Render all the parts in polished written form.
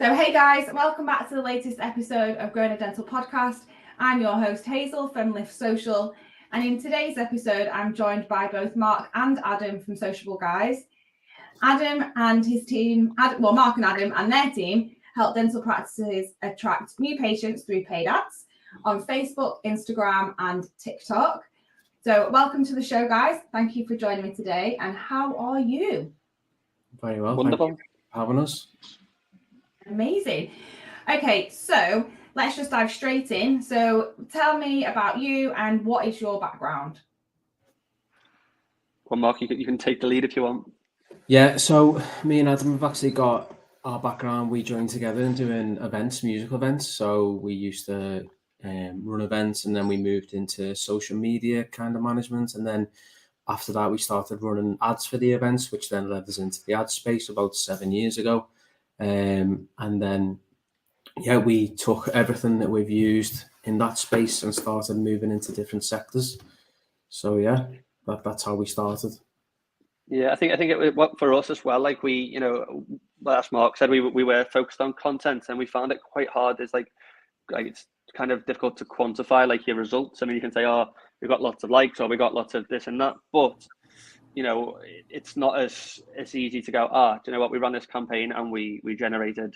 So hey guys, welcome back to the latest episode of Growing a Dental Podcast. I'm your host Hazel from Lift Social, and in today's episode I'm joined by both Mark and Adam from Sociable guys. Adam and his team, Mark and Adam and their team help dental practices attract new patients through paid ads on Facebook, Instagram and TikTok. So welcome to the show guys. Thank you for joining me today, and how are you? Very well. Wonderful. Thank you for having us. Amazing. Okay, so let's just dive straight in. So tell me about you and what is your background? Well, Mark, you can take the lead if you want. Yeah, so me and Adam have actually got our background. We joined together in doing events, musical events. So we used to run events, and then we moved into social media kind of management. And then after that, we started running ads for the events, which then led us into the ad space about 7 years ago. And then, yeah, we took everything that we've used in that space and started moving into different sectors. So yeah, that's how we started. Yeah, I think it worked for us as well. Like we, as Mark said, we were focused on content, and we found it quite hard. It's like it's kind of difficult to quantify like your results. I mean, you can say, oh, we got lots of likes, or we got lots of this and that, but it's not as easy to go, do you know what, we ran this campaign and we generated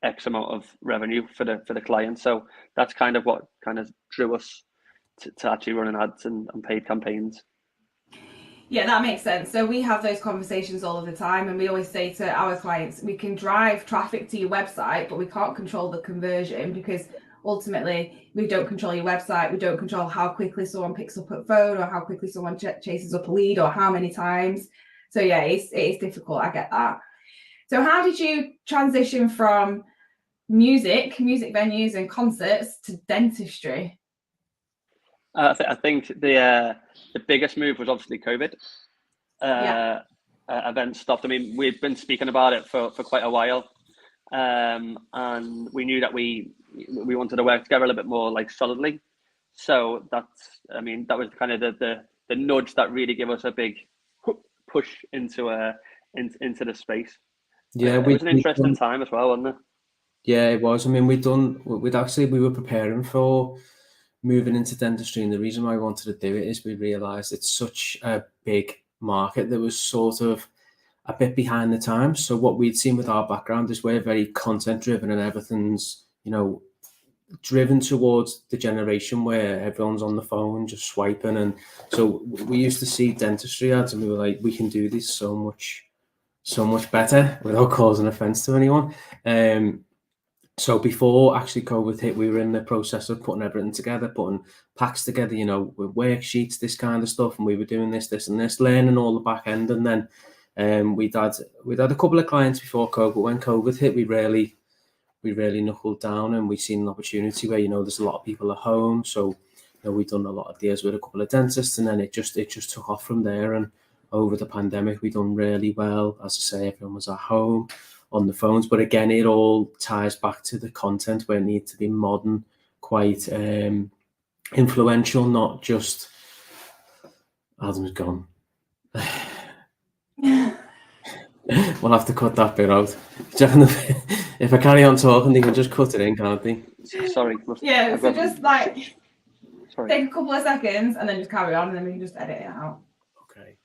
X amount of revenue for the client. So that's kind of what kind of drew us to actually running ads and paid campaigns. Yeah, that makes sense. So we have those conversations all of the time, and we always say to our clients, we can drive traffic to your website, but we can't control the conversion, because ultimately we don't control your website. We don't control how quickly someone picks up a phone, or how quickly someone chases up a lead, or how many times. So yeah, it is difficult. I get that. So how did you transition from music venues and concerts to dentistry? I think the biggest move was obviously COVID. Events stopped. I mean, we've been speaking about it for quite a while, and we knew that we wanted to work together a little bit more like solidly. So that was kind of the nudge that really gave us a big push into the space. Yeah, it was an interesting time as well, wasn't it? Yeah, it was. I mean, we were preparing for moving into dentistry, and the reason why we wanted to do it is we realised it's such a big market that was sort of a bit behind the times. So what we'd seen with our background is we're very content driven, and everything's driven towards the generation where everyone's on the phone just swiping. And so we used to see dentistry ads and we were like, we can do this so much better without causing offense to anyone. So before actually COVID hit, we were in the process of putting everything together, putting packs together, with worksheets, this kind of stuff. And we were doing this and this, learning all the back end. And then we'd had a couple of clients before COVID. When COVID hit, we really knuckled down, and we seen an opportunity where, there's a lot of people at home. So, we'd done a lot of deals with a couple of dentists, and then it just took off from there. And over the pandemic, we done really well. As I say, everyone was at home on the phones, but again, it all ties back to the content where it needs to be modern, quite influential, not just Adam's gone. We'll have to cut that bit out. If I carry on talking, they can just cut it in, can't they? Sorry. Yeah, so just take a couple of seconds and then just carry on, and then we can just edit it out. Okay.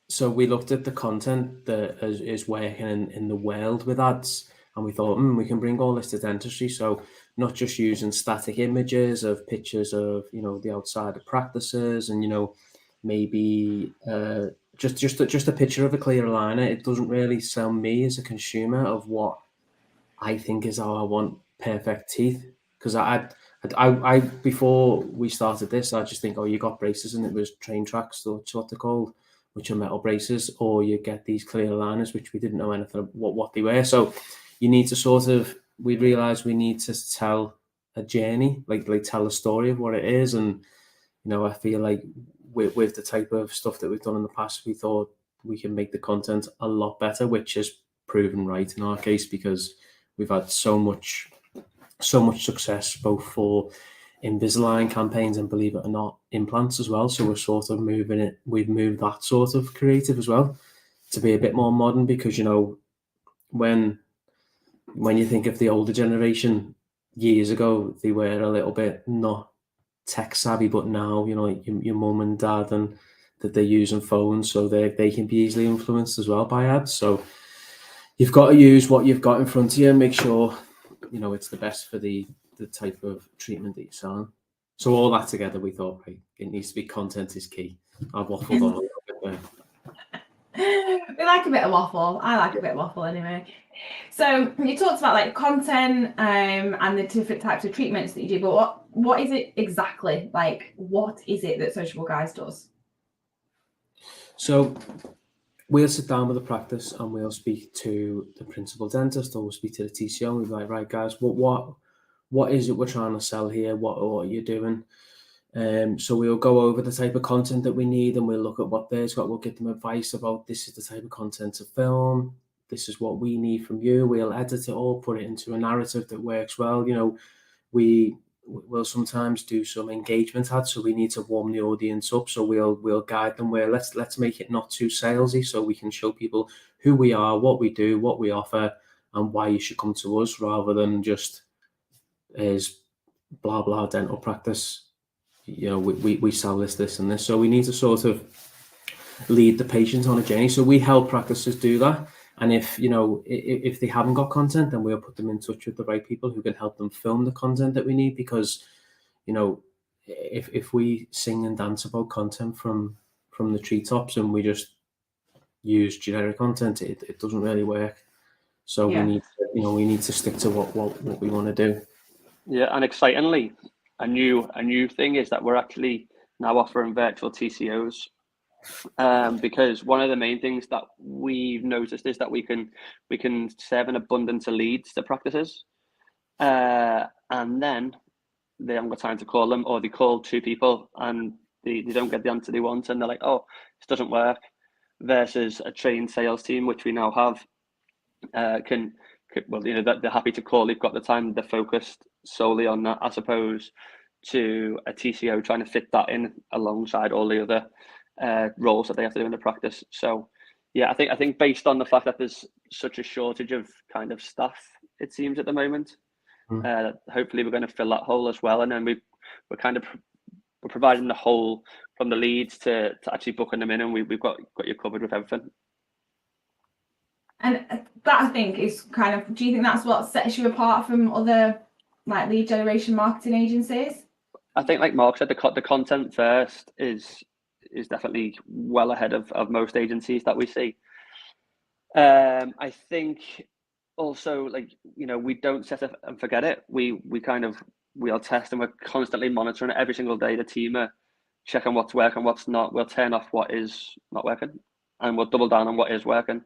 So we looked at the content that is working in the world with ads, and we thought, we can bring all this to dentistry. So not just using static images of pictures of, the outside of practices, and, maybe just a picture of a clear aligner. It doesn't really sell me as a consumer of what I think is how I want perfect teeth. Because I before we started this, I just think, you got braces, and it was train tracks, that's what they're called, which are metal braces, or you get these clear aligners, which we didn't know anything what they were. So you need to we realized we need to tell a journey, like tell a story of what it is. And, I feel like with the type of stuff that we've done in the past, we thought we can make the content a lot better, which has proven right in our case, because we've had so much success both for Invisalign campaigns and, believe it or not, implants as well. So we're sort of we've moved that sort of creative as well to be a bit more modern, because when when you think of the older generation, years ago, they were a little bit not tech savvy, but now, you know, like your mum and dad, and that they're using phones, so they can be easily influenced as well by ads. So you've got to use what you've got in front of you and make sure, you know, it's the best for the type of treatment that you're selling. So all that together, we thought, right, it needs to be content is key. I've waffled on a little bit there. We like a bit of waffle. I like a bit of waffle anyway. So you talked about like content and the different types of treatments that you do, but what is it exactly? Like, what is it that Sociable Guys does? So we'll sit down with the practice and we'll speak to the principal dentist, or we'll speak to the TCO, and we'll be like, right, guys, what is it we're trying to sell here? What are you doing? So we'll go over the type of content that we need, and we'll look at what they've got. We'll give them advice about, this is the type of content to film. This is what we need from you. We'll edit it all, put it into a narrative that works well. You know, we'll sometimes do some engagement ads, so we need to warm the audience up. So we'll guide them where let's make it not too salesy, so we can show people who we are, what we do, what we offer, and why you should come to us, rather than just as blah blah dental practice. You know, we sell this and this. So we need to sort of lead the patient on a journey. So we help practices do that. And if, you know, if they haven't got content, then we'll put them in touch with the right people who can help them film the content that we need. Because, you know, if we sing and dance about content from the treetops and we just use generic content, it doesn't really work. So we need to stick to what we want to do. Yeah, and excitingly, a new thing is that we're actually now offering virtual TCOs. Because one of the main things that we've noticed is that we can serve an abundance of leads to practices, and then they haven't got time to call them, or they call two people and they don't get the answer they want, and they're like, oh, this doesn't work. Versus a trained sales team, which we now have, well, you know, they're happy to call. They've got the time. They're focused solely on that, as opposed to a TCO trying to fit that in alongside all the other roles that they have to do in the practice. So yeah, I think based on the fact that there's such a shortage of kind of staff, it seems at the moment, hopefully we're going to fill that hole as well. And then we're providing the whole from the leads to actually booking them in, and we've got you covered with everything. And that, I think, is kind of, do you think that's what sets you apart from other like lead generation marketing agencies? I think, like Mark said, the content first is definitely well ahead of most agencies that we see. I think also, like, you know, we don't set it and forget it. We'll test, and we're constantly monitoring it every single day. The team are checking what's working, what's not. We'll turn off what is not working, and we'll double down on what is working.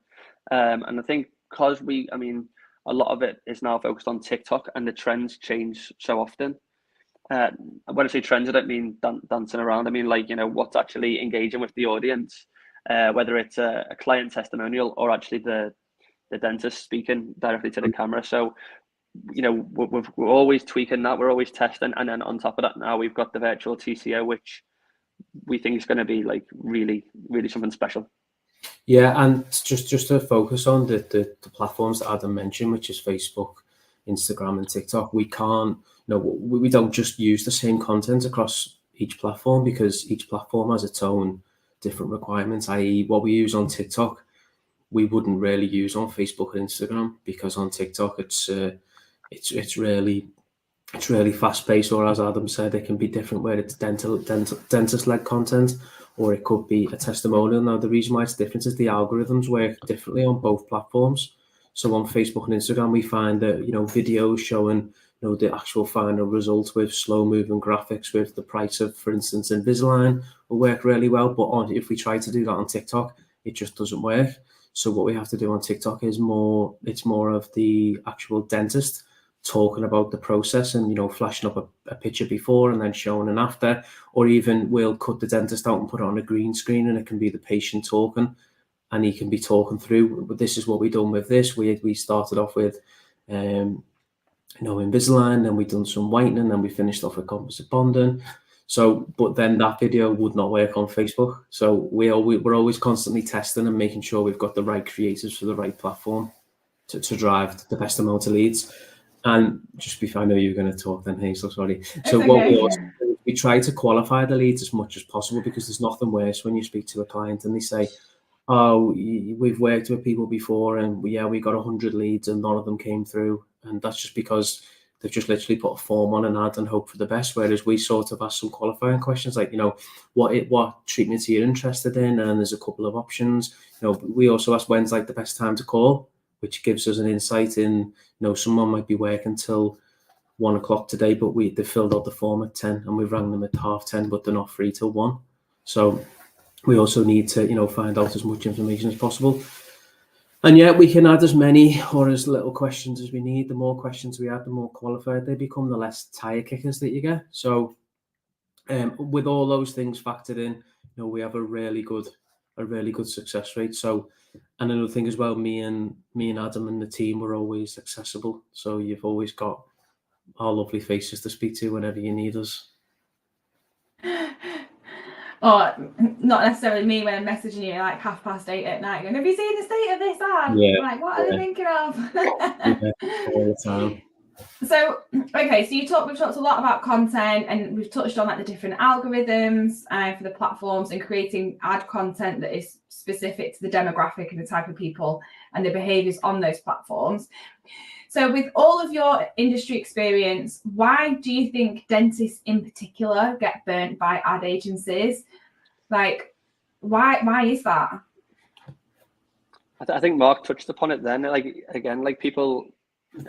And I think because a lot of it is now focused on TikTok, and the trends change so often. When I say trends, I don't mean dancing around. I mean, like, you know, what's actually engaging with the audience, whether it's a client testimonial or actually the dentist speaking directly to the camera. So, you know, we're always tweaking that. We're always testing. And then on top of that, now we've got the virtual TCO, which we think is going to be like really, really something special. Yeah, and just to focus on the platforms that Adam mentioned, which is Facebook, Instagram, and TikTok, we don't just use the same content across each platform, because each platform has its own different requirements. I.e., what we use on TikTok, we wouldn't really use on Facebook and Instagram, because on TikTok it's really fast paced, or as Adam said, it can be different where it's dentist led content, or it could be a testimonial. Now, the reason why it's different is the algorithms work differently on both platforms. So on Facebook and Instagram, we find that, you know, videos showing, you know, the actual final result with slow moving graphics with the price of, for instance, Invisalign will work really well. But if we try to do that on TikTok, it just doesn't work. So what we have to do on TikTok is more of the actual dentist talking about the process, and, you know, flashing up a picture before and then showing an after, or even we'll cut the dentist out and put it on a green screen, and it can be the patient talking, and he can be talking through, but this is what we done with this. We started off with Invisalign, then we done some whitening, then we finished off with composite bonding. So, but then that video would not work on Facebook. So we're always constantly testing and making sure we've got the right creatives for the right platform. to drive the best amount of leads. And just before, I know you're going to talk then, Hazel, sorry. So okay. what we also do, we try to qualify the leads as much as possible, because there's nothing worse when you speak to a client and they say, oh, we've worked with people before and we got 100 leads and none of them came through. And that's just because they've just literally put a form on an ad and hope for the best. Whereas we sort of ask some qualifying questions like, what treatments are you interested in? And there's a couple of options. We also ask when's like the best time to call, which gives us an insight in, someone might be working till 1 o'clock today, but they filled out the form at 10 and we rang them at 10:30, but they're not free till 1. So we also need to, find out as much information as possible. And yet we can add as many or as little questions as we need. The more questions we add, the more qualified they become, the less tire kickers that you get. So with all those things factored in, we have a really good success rate. So, and another thing as well, me and Adam and the team were always accessible. So you've always got our lovely faces to speak to whenever you need us. Or not necessarily me when I'm messaging you like 8:30 at night going, have you seen the state of this ad? Yeah, like, what are they thinking of? All the time. So, okay, so we've talked a lot about content, and we've touched on like the different algorithms for the platforms and creating ad content that is specific to the demographic and the type of people and the behaviors on those platforms. So with all of your industry experience, why do you think dentists in particular get burnt by ad agencies? Like, why is that? I think Mark touched upon it then. Like people,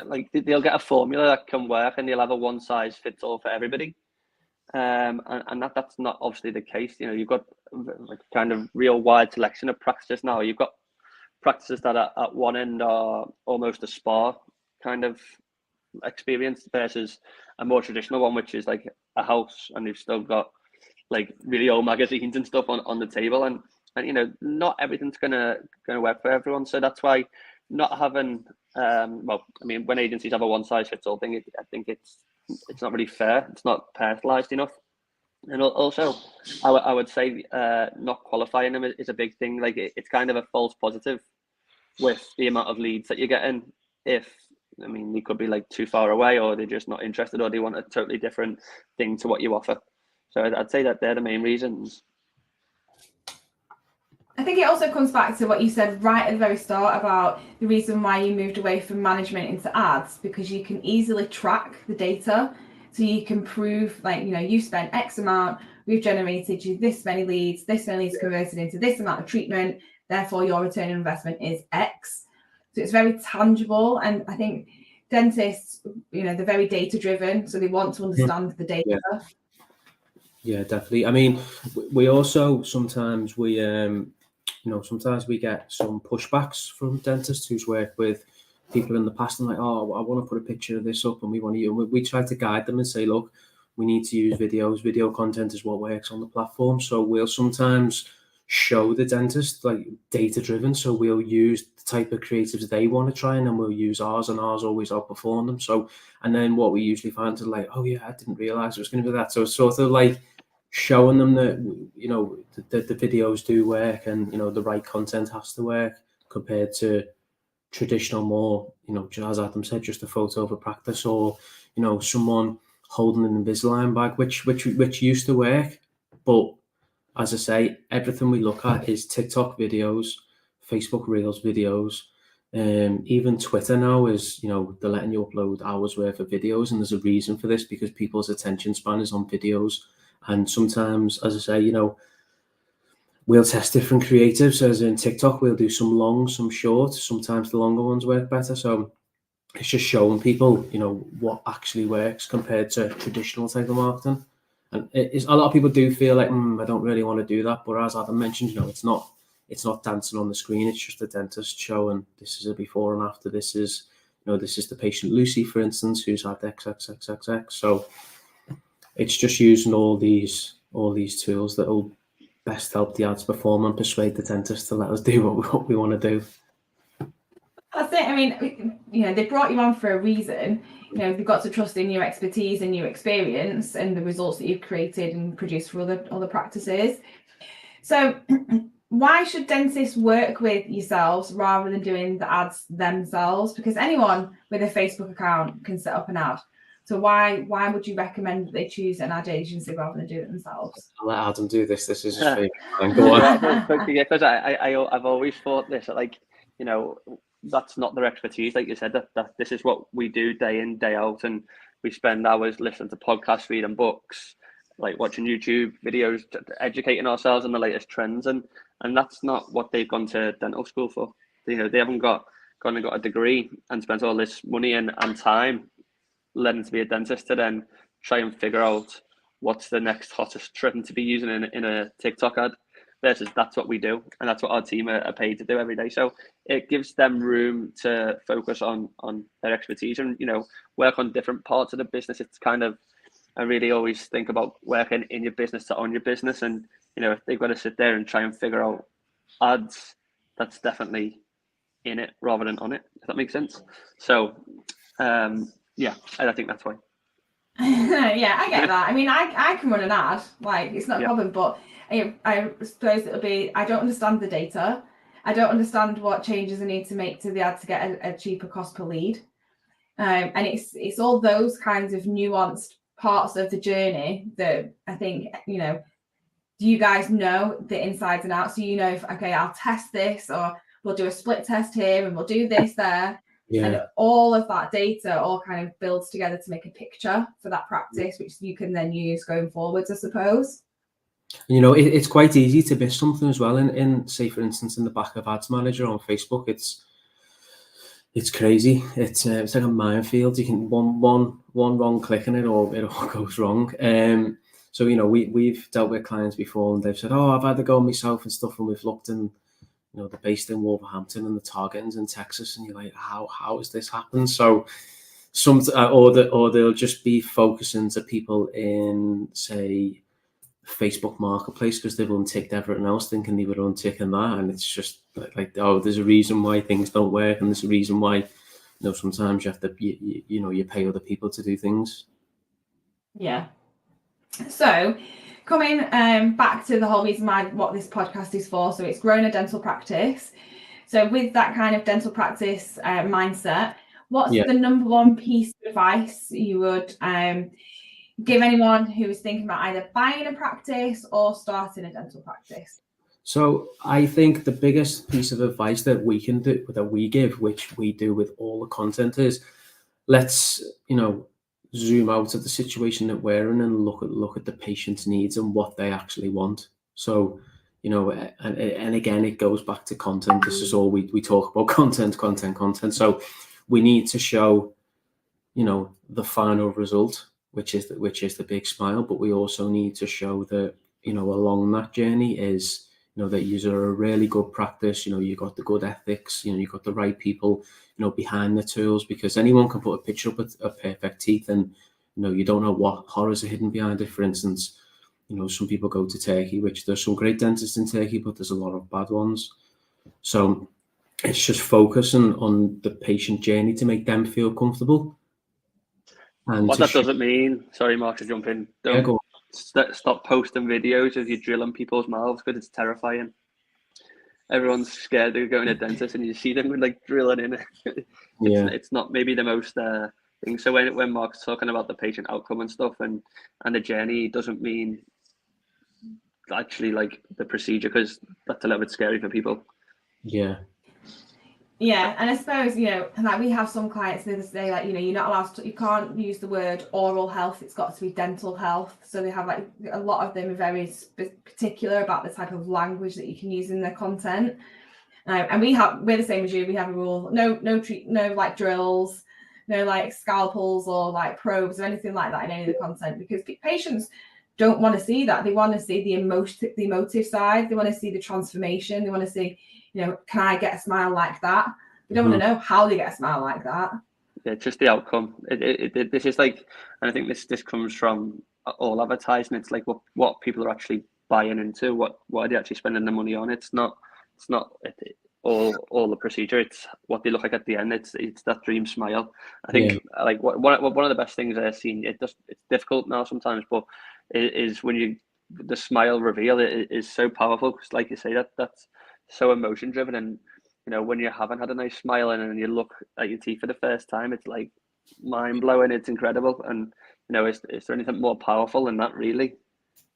like they'll get a formula that can work and they'll have a one size fits all for everybody. And that's not obviously the case. You've got like kind of real wide selection of practices now. You've got practices that are at one end are almost a spa kind of experience versus a more traditional one, which is like a house, and you've still got like really old magazines and stuff on the table, and not everything's gonna work for everyone. So that's why not having when agencies have a one size fits all thing, I think it's not really fair. It's not personalized enough. And also, I would say not qualifying them is a big thing. Like it's kind of a false positive with the amount of leads that you're getting. They could be like too far away, or they're just not interested, or they want a totally different thing to what you offer. So I'd say that they're the main reasons. I think it also comes back to what you said right at the very start about the reason why you moved away from management into ads, because you can easily track the data. So you can prove you spent X amount, we've generated you this many leads converted into this amount of treatment, therefore your return on investment is X. So it's very tangible. And I think dentists, they're very data driven. So they want to understand the data. Yeah, definitely. We also sometimes sometimes we get some pushbacks from dentists who's worked with people in the past and like, oh, I want to put a picture of this up and we try to guide them and say, look, we need to use videos. Video content is what works on the platform. So we'll sometimes show the dentist like data driven. So we'll use the type of creatives they want to try and then we'll use ours, and ours always outperform them. So, and then what we usually find is like, oh yeah, I didn't realize it was going to be that. So it's sort of like showing them that, the videos do work and, the right content has to work compared to traditional more, as Adam said, just a photo of a practice or, someone holding an Invisalign bag, which used to work. But as I say, everything we look at is TikTok videos, Facebook Reels videos, even Twitter now is, they're letting you upload hours worth of videos, and there's a reason for this because people's attention span is on videos. And sometimes, as I say, we'll test different creatives. As in TikTok, we'll do some long, some short. Sometimes the longer ones work better. So it's just showing people, what actually works compared to traditional type of marketing. And a lot of people do feel like, I don't really want to do that. But as Adam mentioned, it's not dancing on the screen. It's just a dentist showing this is a before and after. This is, this is the patient Lucy, for instance, who's had XXXXX. So it's just using all these tools that will best help the ads perform and persuade the dentist to let us do what we want to do. That's it. They brought you on for a reason. They've got to trust in your expertise and your experience and the results that you've created and produced for other practices. So why should dentists work with yourselves rather than doing the ads themselves? Because anyone with a Facebook account can set up an ad. So why would you recommend that they choose an ad agency rather than do it themselves? I'll let Adam do this. This is his favorite line. Go on. Because I've always thought this, like, you know, that's not their expertise. Like you said, that this is what we do day in, day out, and we spend hours listening to podcasts, reading books, like watching YouTube videos, educating ourselves on the latest trends, and that's not what they've gone to dental school for. You know, they haven't gone and got a degree and spent all this money and time learning to be a dentist to then try and figure out what's the next hottest trend to be using in a TikTok ad. Versus that's what we do, and that's what our team are paid to do every day. So it gives them room to focus on their expertise and, you know, work on different parts of the business. It's kind of, I really always think about working in your business to own your business, and, you know, if they've got to sit there and try and figure out ads, that's definitely in it rather than on it, if that makes sense. So yeah, I think that's why. Yeah, I get that. I mean, I can run an ad, like, it's not a problem, but I suppose it'll be, I don't understand the data. I don't understand what changes I need to make to the ad to get a cheaper cost per lead. And it's all those kinds of nuanced parts of the journey that I think, you know, do you guys know the insides and outs? So you know, if, okay, I'll test this, or we'll do a split test here and we'll do this there. Yeah. And all of that data all kind of builds together to make a picture for that practice, which you can then use going forwards, I suppose. You know, it's quite easy to miss something as well. In say, for instance, in the back of Ads Manager on Facebook, it's crazy. It's like a minefield. You can one wrong click in it, or it all goes wrong. So, you know, we've dealt with clients before, and they've said, "Oh, I've had to go myself and stuff," and we've looked, and, you know, they're based in Wolverhampton and the targeting's in Texas, and you're like, how has this happened? So or they'll just be focusing to people in, say, Facebook Marketplace, because they've unticked everything else, thinking they were unticking that, and it's just like, oh, there's a reason why things don't work, and there's a reason why, you know, sometimes you have to, you know, you pay other people to do things. Yeah. So coming back to the whole reason why what this podcast is for, so it's growing a dental practice. So with that kind of dental practice mindset, what's the number one piece of advice you would give anyone who is thinking about either buying a practice or starting a dental practice? So I think the biggest piece of advice that we can do, that we give, which we do with all the content, is let's, you know, zoom out of the situation that we're in and look at the patient's needs and what they actually want. So, you know, and again, it goes back to content. This is all we talk about: content. So we need to show, you know, the final result, which is the big smile, but we also need to show that, you know, along that journey is, you know, that you are a really good practice. You know, you got the good ethics. You know, you got the right people, you know, behind the tools, because anyone can put a picture up of perfect teeth, and, you know, you don't know what horrors are hidden behind it. For instance, you know, some people go to Turkey, which there's some great dentists in Turkey, but there's a lot of bad ones. So it's just focusing on the patient journey to make them feel comfortable. And what that doesn't mean, sorry, Mark, to jump in, don't stop posting videos of you drilling people's mouths, because it's terrifying. Everyone's scared of going to a dentist, and you see them like drilling in it. It's not maybe the most thing. So when Mark's talking about the patient outcome and stuff, and the journey, doesn't mean actually like the procedure, because that's a little bit scary for people. Yeah, and I suppose, you know, like we have some clients that say, like, you know, you're not allowed to, you can't use the word oral health, it's got to be dental health. So they have, like, a lot of them are very particular about the type of language that you can use in their content. And we're the same as you. We have a rule: no like drills, no like scalpels or like probes or anything like that in any of the content, because patients don't want to see that. They want to see the emotive side. They want to see the transformation. They want to see, you know, can I get a smile like that? They don't want to know how they get a smile like that. Yeah, just the outcome. This is like, and I think this comes from all advertising. It's like what people are actually buying into. What are they actually spending their money on? It's not all the procedure. It's what they look like at the end. It's that dream smile. I think like one of the best things I've seen. It's difficult now sometimes, but is when you the smile reveal is so powerful, because like you say, that's so emotion driven. And when you haven't had a nice smile and you look at your teeth for the first time, it's like mind blowing. It's incredible. And is there anything more powerful than that, really?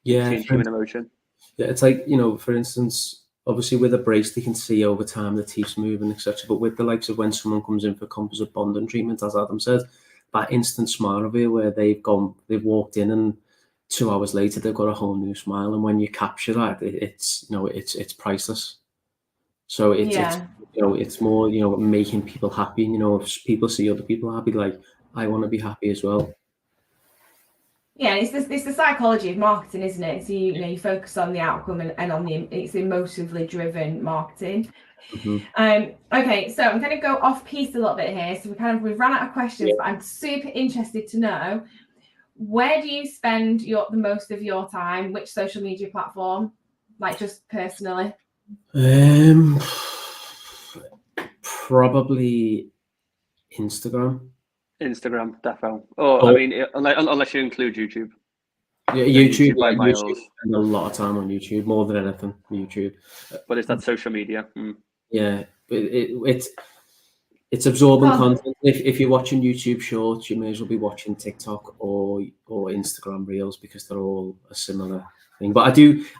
Yeah, Change human emotion. Yeah, it's like, for instance, obviously with a brace, they can see over time the teeth's moving, etc. But with the likes of when someone comes in for composite bonding treatment, as Adam said, that instant smile reveal where they've walked in and 2 hours later they've got a whole new smile, and when you capture that, it's priceless. So it's more making people happy. If people see other people happy, like, I want to be happy as well. Yeah, it's the psychology of marketing, isn't it? So you focus on the outcome and on it's emotively driven marketing. Mm-hmm. Okay, so I'm going to go off piece a little bit here. So we've run out of questions, but I'm super interested to know, where do you spend the most of your time? Which social media platform? Like, just personally? Probably Instagram. Instagram, definitely. I mean, unless you include YouTube. Yeah, YouTube by miles. YouTube, spend a lot of time on YouTube, more than anything. YouTube. But it's that social media. Yeah, it's absorbing content. If you're watching YouTube Shorts, you may as well be watching TikTok or Instagram Reels, because they're all a similar thing. But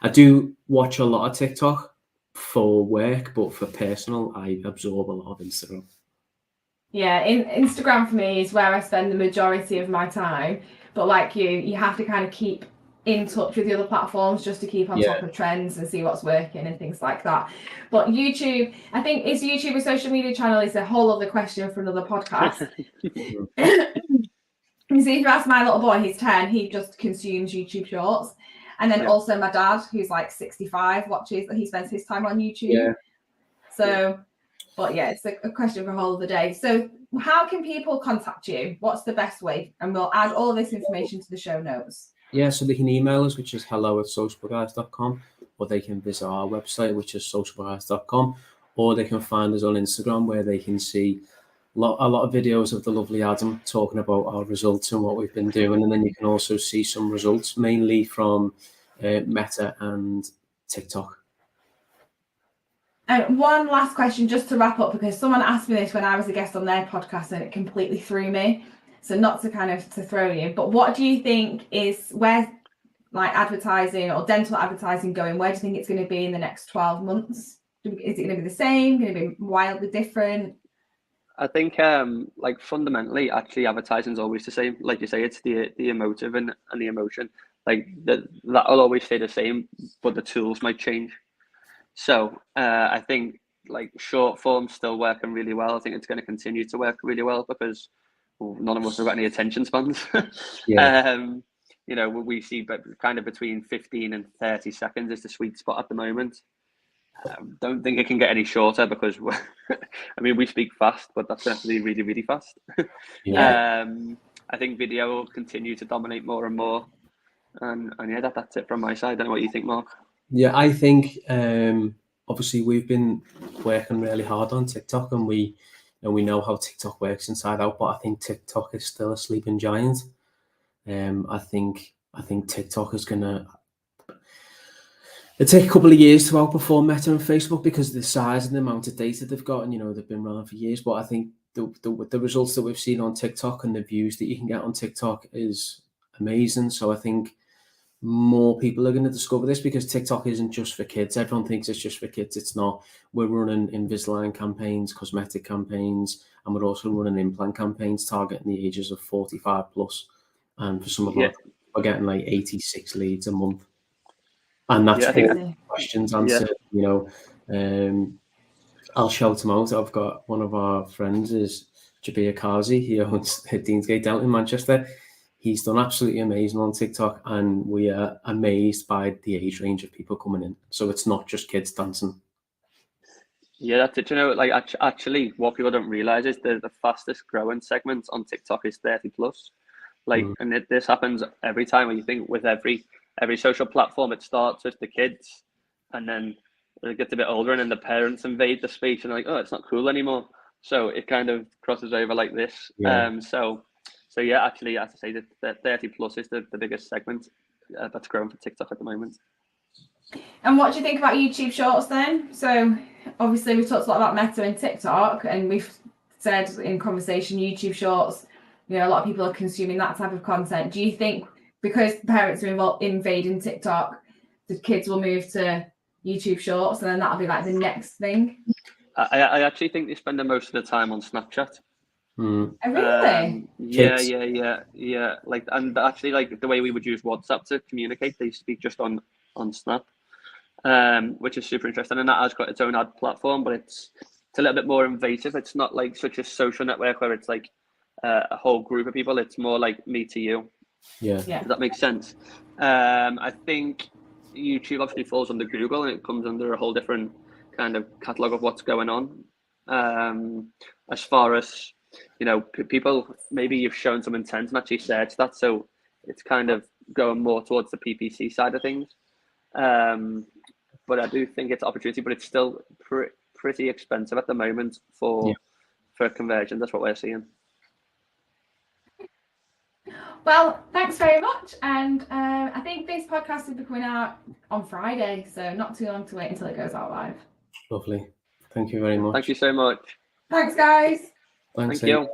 I do watch a lot of TikTok for work, but for personal, I absorb a lot of Instagram. Yeah, Instagram for me is where I spend the majority of my time. But like you have to kind of keep in touch with the other platforms just to keep on top of trends and see what's working and things like that. But YouTube, I think, is YouTube a social media channel? Is a whole other question for another podcast. You see, if you ask my little boy, he's 10, he just consumes YouTube Shorts. And then also my dad, who's like 65, he spends his time on YouTube. Yeah. So, but yeah, it's a question for a whole other day. So how can people contact you? What's the best way? And we'll add all this information to the show notes. Yeah, so they can email us, which is hello@sociableguys.com, or they can visit our website, which is sociableguys.com, or they can find us on Instagram, where they can see a lot of videos of the lovely Adam talking about our results and what we've been doing. And then you can also see some results, mainly from Meta and TikTok. And one last question, just to wrap up, because someone asked me this when I was a guest on their podcast and it completely threw me. So not to throw you, but what do you think where's like advertising or dental advertising going? Where do you think it's going to be in the next 12 months? Is it going to be the same? Going to be wildly different? I think like fundamentally, actually, advertising is always the same. Like you say, it's the emotive and the emotion. Like that'll always stay the same, but the tools might change. So I think like short form still working really well. I think it's going to continue to work really well, because none of us have got any attention spans. We see kind of between 15 and 30 seconds is the sweet spot at the moment. Don't think it can get any shorter, because I mean, we speak fast, but that's definitely really, really fast. I think video will continue to dominate more and more. And yeah, that's it from my side. I don't know what you think, Mark. Yeah, I think obviously we've been working really hard on TikTok, and we know how TikTok works inside out, but I think TikTok is still a sleeping giant. I think TikTok is gonna take a couple of years to outperform Meta and Facebook, because of the size and the amount of data they've got, and they've been around for years. But I think the results that we've seen on TikTok and the views that you can get on TikTok is amazing. So I think more people are going to discover this, because TikTok isn't just for kids. Everyone thinks it's just for kids. It's not. We're running Invisalign campaigns, cosmetic campaigns, and we're also running implant campaigns targeting the ages of 45 plus. And for some of us, we're getting like 86 leads a month. And that's questions answered. I'll shout him out. I've got one of our friends is Jabir Kazi. He owns Deansgate Dental in Manchester. He's done absolutely amazing on TikTok, and we are amazed by the age range of people coming in. So it's not just kids dancing. Yeah, that's it. Like actually, what people don't realize is the fastest growing segment on TikTok is 30 plus. Like, and this happens every time. When you think with every social platform, it starts with the kids, and then it gets a bit older, and then the parents invade the space, and they're like, oh, it's not cool anymore. So it kind of crosses over like this. So yeah, actually, as I say, the 30 plus is the biggest segment. that's growing for TikTok at the moment. And what do you think about YouTube Shorts then? So obviously we've talked a lot about Meta and TikTok, and we've said in conversation YouTube Shorts, you know, a lot of people are consuming that type of content. Do you think because parents are invading TikTok, the kids will move to YouTube Shorts, and then that'll be like the next thing? I actually think they spend the most of the time on Snapchat. Oh, really? Yeah. Like, and actually, like the way we would use WhatsApp to communicate, they speak just on Snap, which is super interesting. And that has got its own ad platform, but it's a little bit more invasive. It's not like such a social network where it's like a whole group of people. It's more like me to you. Yeah. Does that make sense? I think YouTube obviously falls under Google, and it comes under a whole different kind of catalog of what's going on. As far as, you know, people, maybe you've shown some intent and actually searched that, so it's kind of going more towards the PPC side of things. But I do think it's opportunity, but it's still pretty expensive at the moment for conversion. That's what we're seeing. Well, thanks very much. And I think this podcast will be coming out on Friday, so not too long to wait until it goes out live. Lovely. Thank you very much. Thank you so much. Thanks, guys. Thanks, Thank you.